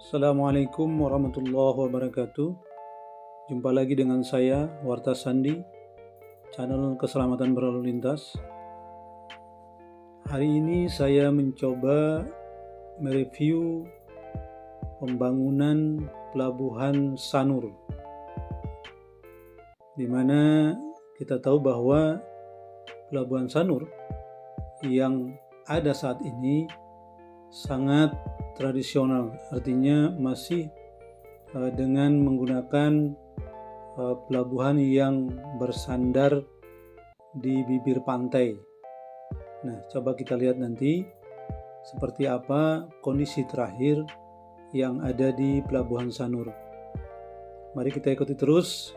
Assalamualaikum warahmatullahi wabarakatuh. Jumpa lagi dengan saya, Warta Sandi, channel keselamatan berlalu lintas. Hari ini saya mencoba mereview pembangunan pelabuhan Sanur, di mana kita tahu bahwa pelabuhan Sanur yang ada saat ini sangat tradisional, artinya masih dengan menggunakan pelabuhan yang bersandar di bibir pantai. Nah, coba kita lihat nanti seperti apa kondisi terakhir yang ada di pelabuhan Sanur. Mari kita ikuti terus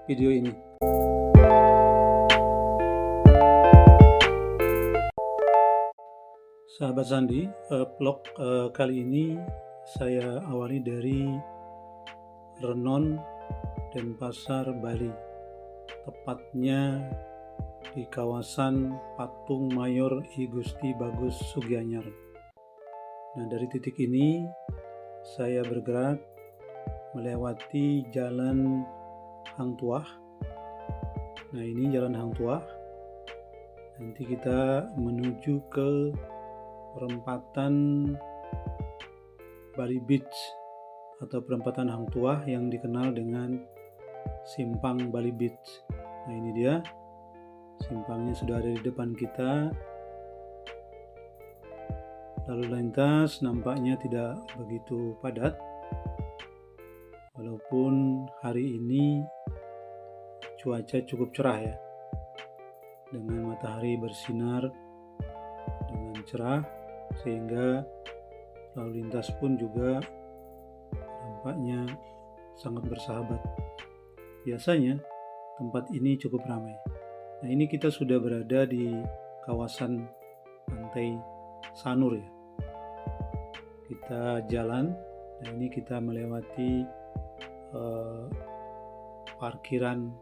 video ini. Sahabat Sandi, vlog kali ini saya awali dari Renon, Denpasar, Bali, tepatnya di kawasan Patung Mayor I Gusti Bagus Sugianyar. Nah, dari titik ini saya bergerak melewati jalan Hang Tuah. Nah, ini jalan Hang Tuah. Nanti kita menuju ke perempatan Bali Beach atau perempatan Hang Tuah yang dikenal dengan Simpang Bali Beach. Nah, ini dia simpangnya, sudah ada di depan kita. Lalu lintas nampaknya tidak begitu padat, walaupun hari ini cuaca cukup cerah ya, dengan matahari bersinar dengan cerah, sehingga lalu lintas pun juga nampaknya sangat bersahabat. Biasanya tempat ini cukup ramai. Nah, ini kita sudah berada di kawasan pantai Sanur ya. Kita jalan. Nah, ini kita melewati parkiran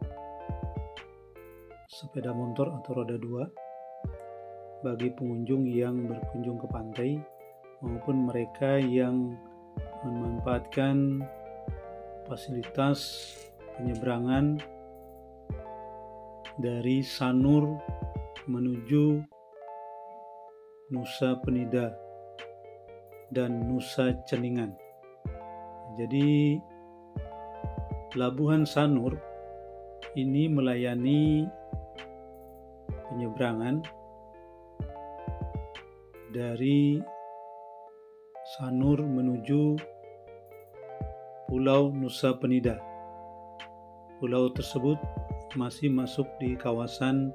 sepeda motor atau roda 2 bagi pengunjung yang berkunjung ke pantai maupun mereka yang memanfaatkan fasilitas penyeberangan dari Sanur menuju Nusa Penida dan Nusa Ceningan. Jadi pelabuhan Sanur ini melayani penyeberangan dari Sanur menuju Pulau Nusa Penida. Pulau tersebut masih masuk di kawasan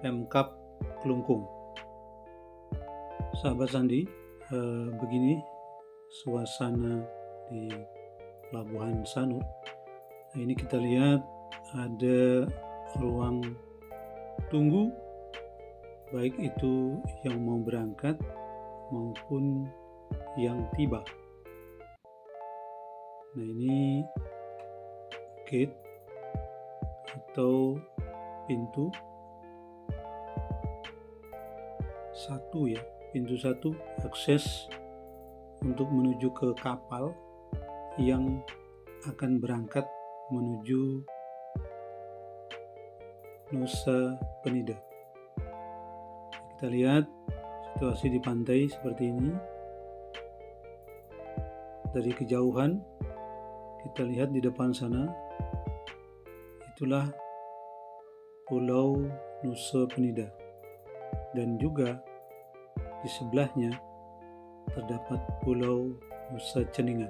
Pemkab Klungkung. Sahabat Sandi, begini suasana di pelabuhan Sanur. Nah, ini kita lihat ada ruang tunggu, baik itu yang mau berangkat maupun yang tiba. Nah, ini gate atau pintu satu ya, pintu satu akses untuk menuju ke kapal yang akan berangkat menuju Nusa Penida. Kita lihat situasi di pantai seperti ini. Dari kejauhan kita lihat di depan sana, itulah Pulau Nusa Penida, dan juga di sebelahnya terdapat Pulau Nusa Ceningan.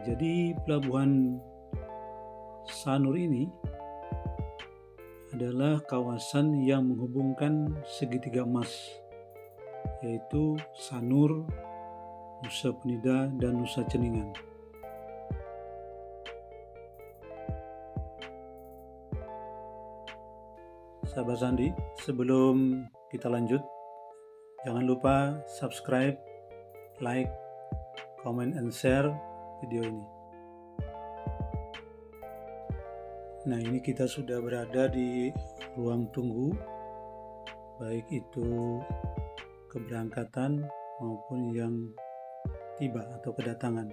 Jadi pelabuhan Sanur ini adalah kawasan yang menghubungkan segitiga emas, yaitu Sanur, Nusa Penida, dan Nusa Ceningan. Sahabat Sandi, sebelum kita lanjut, jangan lupa subscribe, like, comment, and share video ini. Nah, ini kita sudah berada di ruang tunggu, baik itu keberangkatan maupun yang tiba atau kedatangan.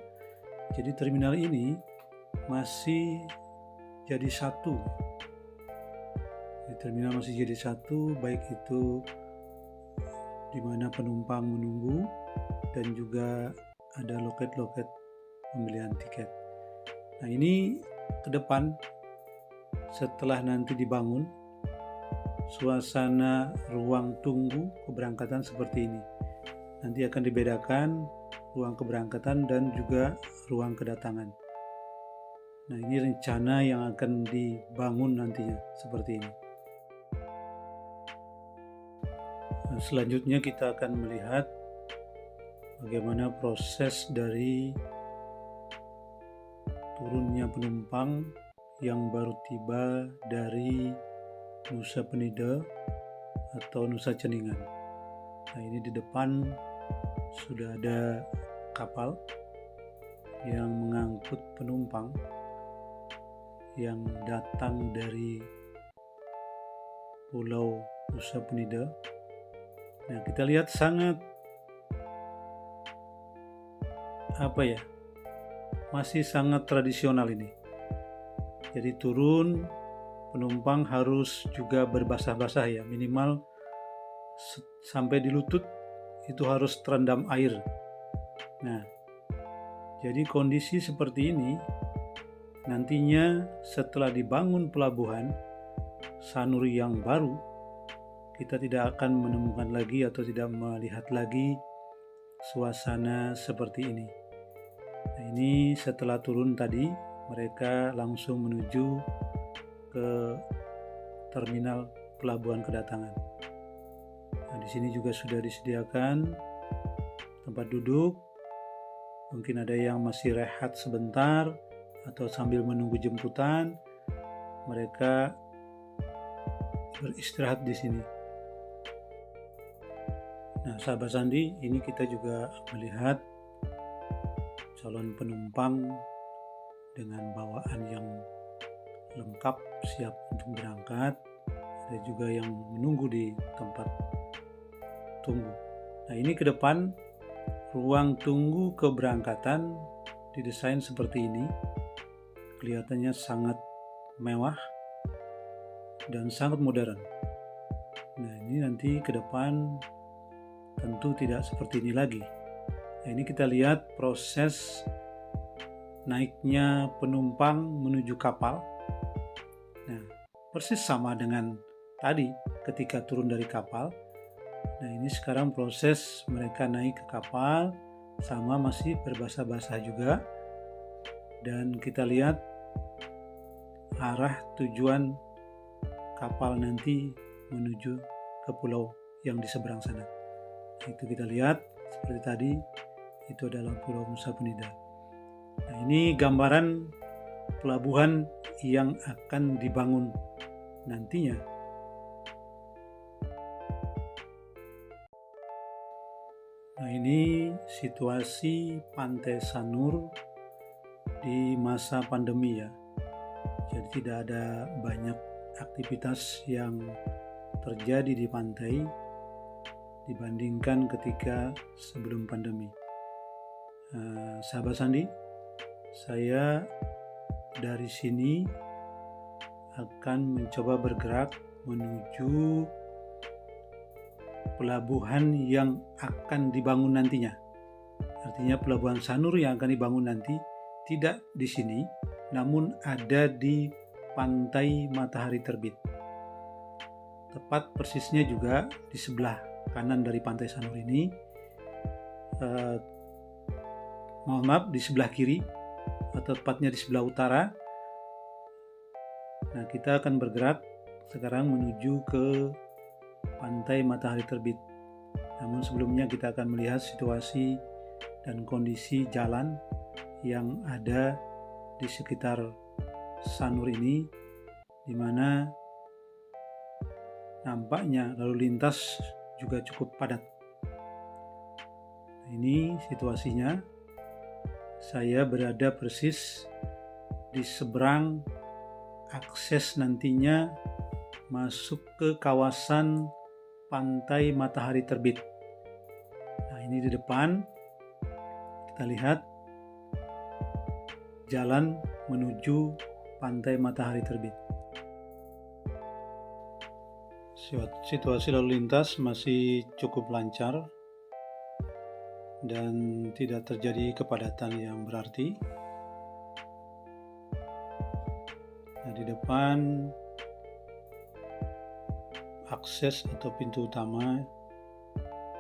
Jadi terminal ini masih jadi satu. Terminal masih jadi satu, baik itu di mana penumpang menunggu dan juga ada loket-loket pembelian tiket. Nah, ini ke depan setelah nanti dibangun, suasana ruang tunggu keberangkatan seperti ini. Nanti akan dibedakan ruang keberangkatan dan juga ruang kedatangan. Nah, ini rencana yang akan dibangun nantinya seperti ini. Nah, selanjutnya kita akan melihat bagaimana proses dari turunnya penumpang yang baru tiba dari Nusa Penida atau Nusa Ceningan. Nah, ini di depan sudah ada kapal yang mengangkut penumpang yang datang dari Pulau Nusa Penida. Nah, kita lihat sangat masih sangat tradisional ini. Jadi turun penumpang harus juga berbasah-basah ya, minimal sampai di lutut itu harus terendam air. Nah, jadi kondisi seperti ini nantinya setelah dibangun pelabuhan Sanuri yang baru, kita tidak akan menemukan lagi atau tidak melihat lagi suasana seperti ini. Nah, ini setelah turun tadi, mereka langsung menuju ke terminal pelabuhan kedatangan. Nah, di sini juga sudah disediakan tempat duduk. Mungkin ada yang masih rehat sebentar atau sambil menunggu jemputan, mereka beristirahat di sini. Nah, sahabat Sandi, ini kita juga melihat calon penumpang dengan bawaan yang lengkap siap untuk berangkat. Ada juga yang menunggu di tempat tunggu. Nah, ini ke depan ruang tunggu keberangkatan didesain seperti ini. Kelihatannya sangat mewah dan sangat modern. Nah, ini nanti ke depan tentu tidak seperti ini lagi. Nah, ini kita lihat proses naiknya penumpang menuju kapal. Nah, persis sama dengan tadi ketika turun dari kapal. Nah, ini sekarang proses mereka naik ke kapal, sama masih berbasah-basah juga. Dan kita lihat arah tujuan kapal nanti menuju ke pulau yang di seberang sana. Itu kita lihat seperti tadi, itu adalah Pulau Nusa Penida. Nah, ini gambaran pelabuhan yang akan dibangun nantinya. Nah, ini situasi Pantai Sanur di masa pandemi ya. Jadi tidak ada banyak aktivitas yang terjadi di pantai dibandingkan ketika sebelum pandemi. Sahabat Sandi, saya dari sini akan mencoba bergerak menuju pelabuhan yang akan dibangun nantinya. Artinya pelabuhan Sanur yang akan dibangun nanti tidak di sini, namun ada di pantai Matahari Terbit. Tepat persisnya juga di sebelah kanan dari pantai Sanur ini, di sebelah kiri atau tepatnya di sebelah utara. Nah, kita akan bergerak sekarang menuju ke pantai Matahari Terbit. Namun sebelumnya kita akan melihat situasi dan kondisi jalan yang ada di sekitar Sanur ini, di mana nampaknya lalu lintas juga cukup padat. Nah, ini situasinya. Saya berada persis di seberang akses nantinya masuk ke kawasan pantai Matahari Terbit. Nah, ini di depan kita kita lihat jalan menuju pantai Matahari Terbit. Situasi lalu lintas masih cukup lancar dan tidak terjadi kepadatan yang berarti. Nah, di depan akses atau pintu utama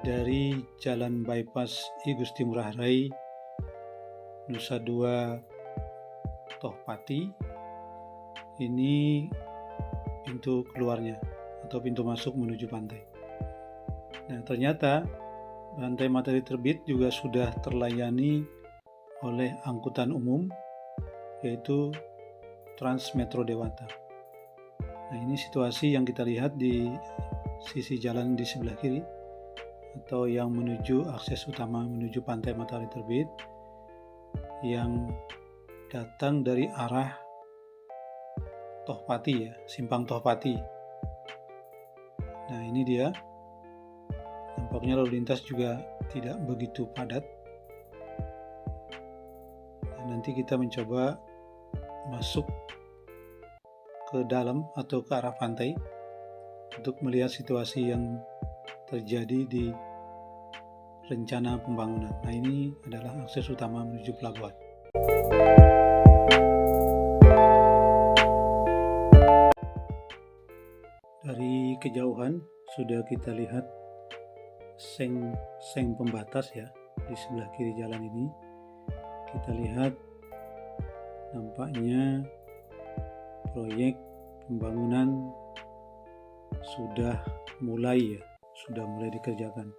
dari Jalan Bypass I Gusti Ngurah Rai Nusa Dua Tohpati, ini pintu keluarnya atau pintu masuk menuju pantai. Nah, ternyata pantai Matahari Terbit juga sudah terlayani oleh angkutan umum, yaitu Trans Metro Dewata. Nah, ini situasi yang kita lihat di sisi jalan di sebelah kiri atau yang menuju akses utama menuju pantai Matahari Terbit yang datang dari arah Tohpati ya, Simpang Tohpati. Nah, ini dia. Nampaknya lalu lintas juga tidak begitu padat. Nah, nanti kita mencoba masuk ke dalam atau ke arah pantai untuk melihat situasi yang terjadi di rencana pembangunan. Nah, ini adalah akses utama menuju pelabuhan. Dari kejauhan sudah kita lihat seng pembatas ya di sebelah kiri jalan ini. Kita lihat nampaknya proyek pembangunan sudah mulai dikerjakan.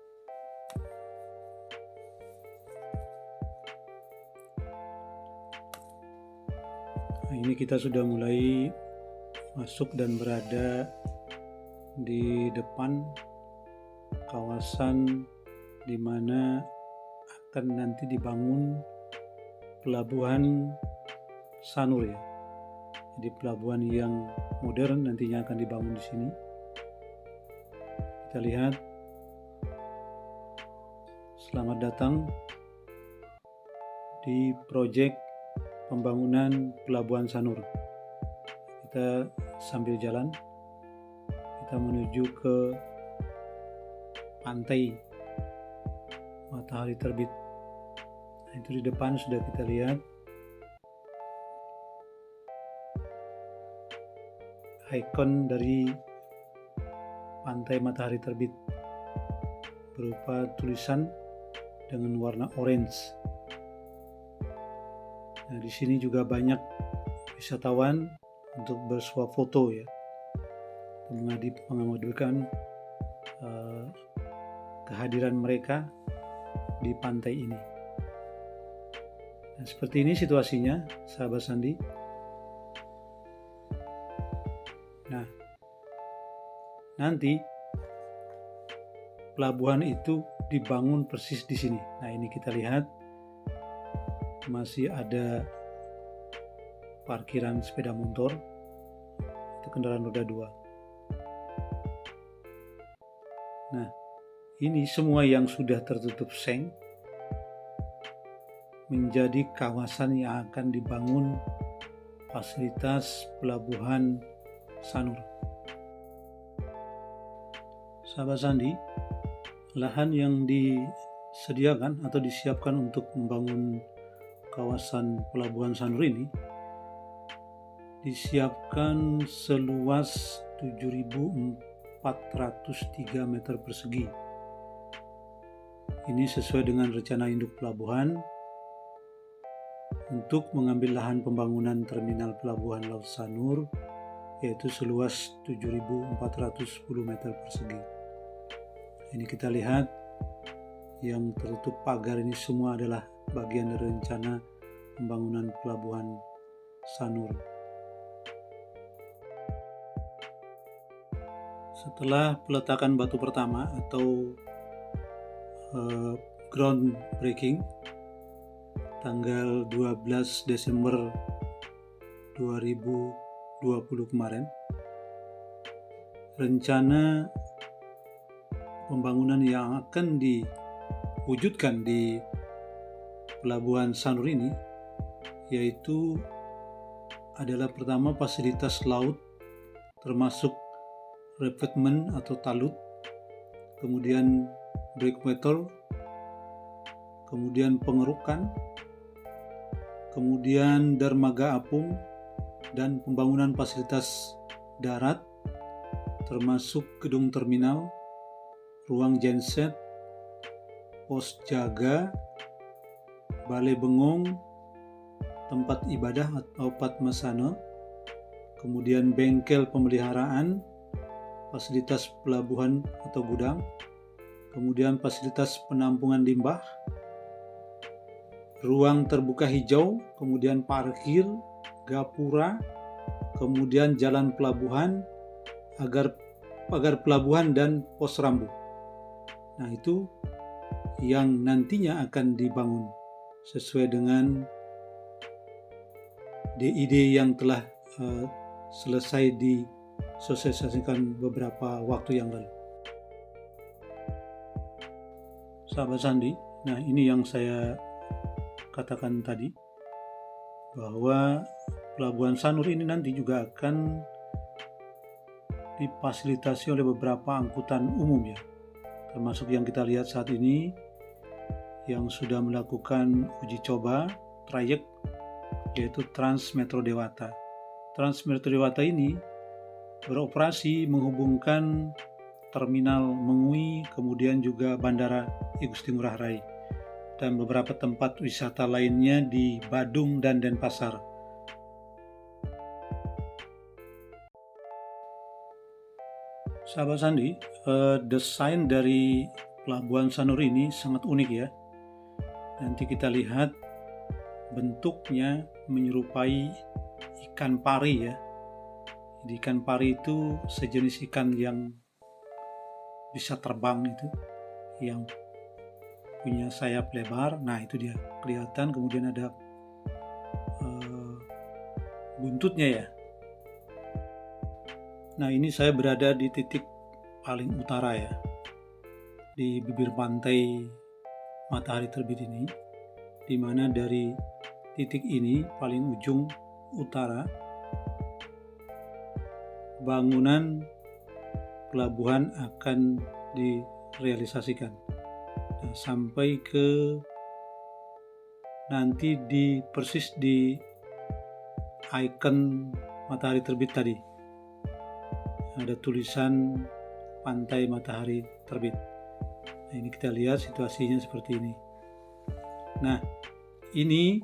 Nah, ini kita sudah mulai masuk dan berada di depan kawasan di mana akan nanti dibangun pelabuhan Sanur ya. Jadi pelabuhan yang modern nantinya akan dibangun di sini. Kita lihat. Selamat datang di proyek pembangunan pelabuhan Sanur. Kita sambil jalan, kita menuju ke pantai Matahari Terbit. Nah, itu di depan sudah kita lihat ikon dari pantai Matahari Terbit berupa tulisan dengan warna orange. Nah, di sini juga banyak wisatawan untuk bersuah foto ya, mengamadurkan kehadiran mereka di pantai ini. Nah, seperti ini situasinya, sahabat Sandi. Nah, nanti pelabuhan itu dibangun persis di sini. Nah, ini kita lihat masih ada parkiran sepeda motor, itu kendaraan roda 2. Nah, ini semua yang sudah tertutup seng menjadi kawasan yang akan dibangun fasilitas pelabuhan Sanur. Sahabat Sandi, lahan yang disediakan atau disiapkan untuk membangun kawasan pelabuhan Sanur ini disiapkan seluas 7.403 meter persegi. Ini sesuai dengan rencana induk pelabuhan untuk mengambil lahan pembangunan terminal pelabuhan Laut Sanur, yaitu seluas 7.410 meter persegi. Ini kita lihat yang tertutup pagar ini semua adalah bagian dari rencana pembangunan pelabuhan Sanur. Setelah peletakan batu pertama atau ground breaking tanggal 12 Desember 2020 kemarin, rencana pembangunan yang akan diwujudkan di Pelabuhan Sanur ini, yaitu adalah pertama fasilitas laut termasuk revetment atau talut, kemudian breakwater, kemudian pengerukan, kemudian dermaga apung, dan pembangunan fasilitas darat termasuk gedung terminal, ruang genset, pos jaga, balai bengong, tempat ibadah atau padmasana, kemudian bengkel pemeliharaan, fasilitas pelabuhan atau gudang, kemudian fasilitas penampungan limbah, ruang terbuka hijau, kemudian parkir, gapura, kemudian jalan pelabuhan, pagar pelabuhan, dan pos rambu. Nah, itu yang nantinya akan dibangun sesuai dengan DID yang telah selesai disosialisasikan beberapa waktu yang lalu. Sahabat Sandi, nah ini yang saya katakan tadi, bahwa Pelabuhan Sanur ini nanti juga akan difasilitasi oleh beberapa angkutan umum ya, termasuk yang kita lihat saat ini yang sudah melakukan uji coba trayek, yaitu Trans Metro Dewata. Trans Metro Dewata ini beroperasi menghubungkan Terminal Mengui, kemudian juga Bandara I Gusti Ngurah Rai, dan beberapa tempat wisata lainnya di Badung dan Denpasar. Sahabat Sandi, desain dari Pelabuhan Sanur ini sangat unik ya. Nanti kita lihat bentuknya menyerupai ikan pari ya. Jadi ikan pari itu sejenis ikan yang bisa terbang itu, yang punya sayap lebar. Nah itu dia kelihatan, kemudian ada buntutnya ya. Nah ini saya berada di titik paling utara ya, di bibir pantai matahari terbit ini, di mana dari titik ini paling ujung utara bangunan pelabuhan akan direalisasikan. Nah, sampai ke nanti persis di ikon matahari terbit tadi ada tulisan pantai matahari terbit. Nah, ini kita lihat situasinya seperti ini. Nah, ini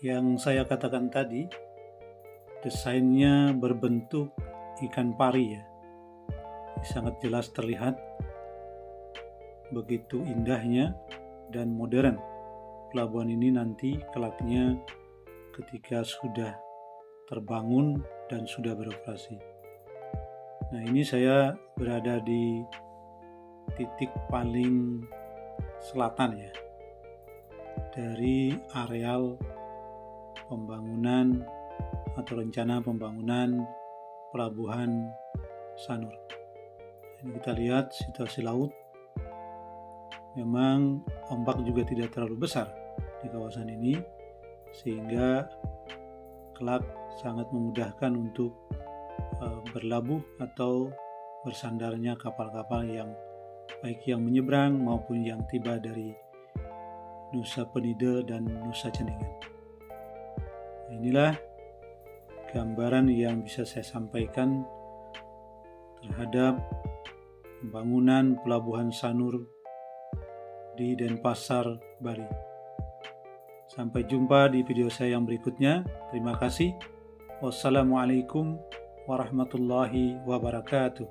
yang saya katakan tadi, desainnya berbentuk ikan pari ya. Sangat jelas terlihat begitu indahnya dan modern pelabuhan ini nanti kelaknya ketika sudah terbangun dan sudah beroperasi. Nah, ini saya berada di titik paling selatan ya dari areal pembangunan atau rencana pembangunan Pelabuhan Sanur. Ini kita lihat situasi laut. Memang ombak juga tidak terlalu besar di kawasan ini, sehingga kelak sangat memudahkan untuk berlabuh atau bersandarnya kapal-kapal yang baik yang menyeberang maupun yang tiba dari Nusa Penida dan Nusa Ceningan. Nah, inilah gambaran yang bisa saya sampaikan terhadap pembangunan Pelabuhan Sanur di Denpasar, Bali. Sampai jumpa di video saya yang berikutnya. Terima kasih. Wassalamualaikum warahmatullahi wabarakatuh.